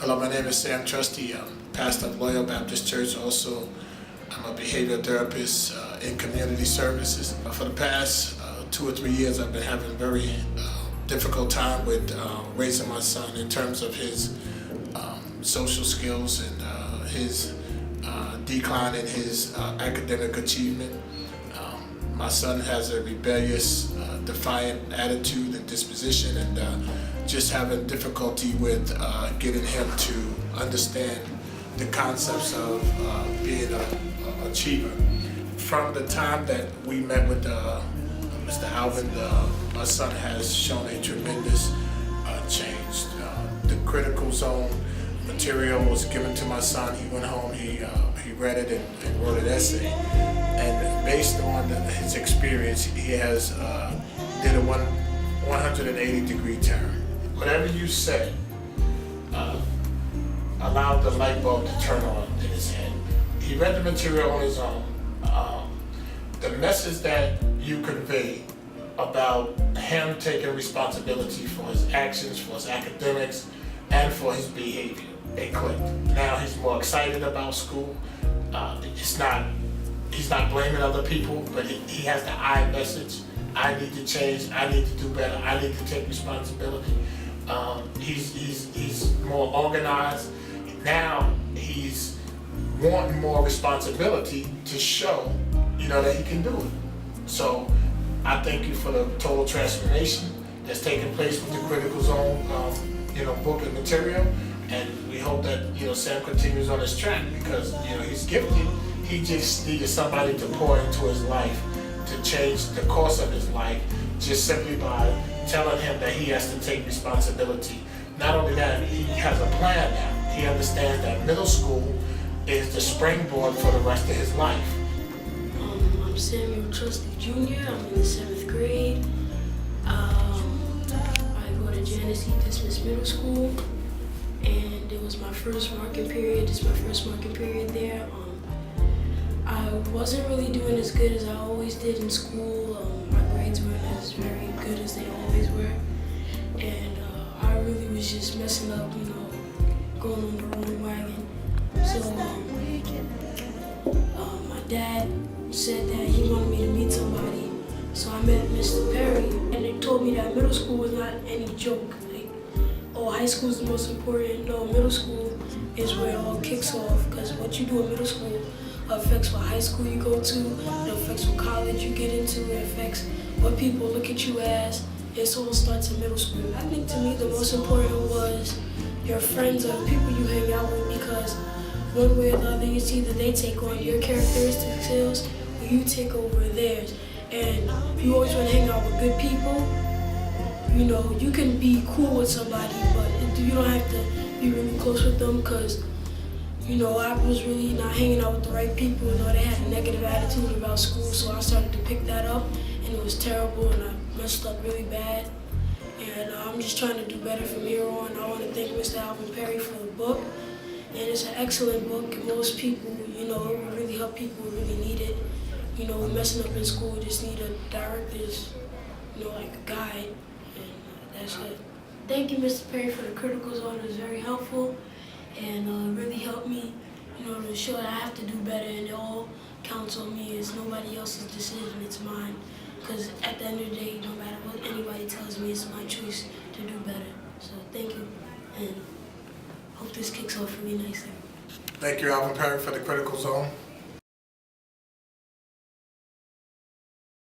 Hello, my name is Sam Trusty. I'm pastor of Loyal Baptist Church. Also, I'm a behavioral therapist in community services. For the past 2 or 3 years, I've been having a very difficult time with raising my son in terms of his social skills and his decline in his academic achievement. My son has a rebellious, defiant attitude and disposition, and just having difficulty with getting him to understand the concepts of being an achiever. From the time that we met with Mr. Alvin, my son has shown a tremendous change. The critical zone material was given to my son. He went home, he read it and wrote an essay. And based on his experience, he has did a 180-degree turn. Whatever you said allowed the light bulb to turn on in his head. He read the material on his own. The message that you conveyed about him taking responsibility for his actions, for his academics, and for his behavior, it clicked. Now he's more excited about school. He's not blaming other people, but he has the I message. I need to change. I need to do better. I need to take responsibility. He's more organized. Now he's wanting more responsibility to show, that he can do it. So I thank you for the total transformation that's taking place with the Critical Zone, book and material. And we hope that, Sam continues on his track because, he's gifted. He just needed somebody to pour into his life to change the course of his life just simply by telling him that he has to take responsibility. Not only that, he has a plan now. He understands that middle school is the springboard for the rest of his life. I'm Samuel Trusty Jr. I'm in the 7th grade. I go to Janice E. Dismiss Middle School, and it was my first marking period. It's my first marking period there. I wasn't really doing as good as I always did in school. My grades weren't as very good as they always were. And I really was just messing up, going on the wrong wagon. So my dad said that he wanted me to meet somebody. So I met Mr. Perry, and they told me that middle school was not any joke. High school is the most important. No, middle school is where it all kicks off, because what you do in middle school affects what high school you go to, it affects what college you get into, it affects what people look at you as. It all starts in middle school. I think to me the most important was your friends or the people you hang out with, because one way or the other it's either they take on your characteristic skills or you take over theirs. And you always want to hang out with good people. You can be cool with somebody, but you don't have to be really close with them, because I was really not hanging out with the right people. They had a negative attitude about school, so I started to pick that up, and it was terrible, and I messed up really bad. And I'm just trying to do better from here on. I want to thank Mr. Alvin Perry for the book, and it's an excellent book. And most people, it will really help people who really need it. We're messing up in school, just need a director's, like a guide, and that's it. Thank you, Mr. Perry, for the Critical Zone. It was very helpful. And really helped me, to show that I have to do better, and it all counts on me. It's nobody else's decision, it's mine. Because at the end of the day, no matter what anybody tells me, it's my choice to do better. So thank you, and hope this kicks off really nicely. Thank you, Alvin Perry, for the Critical Zone.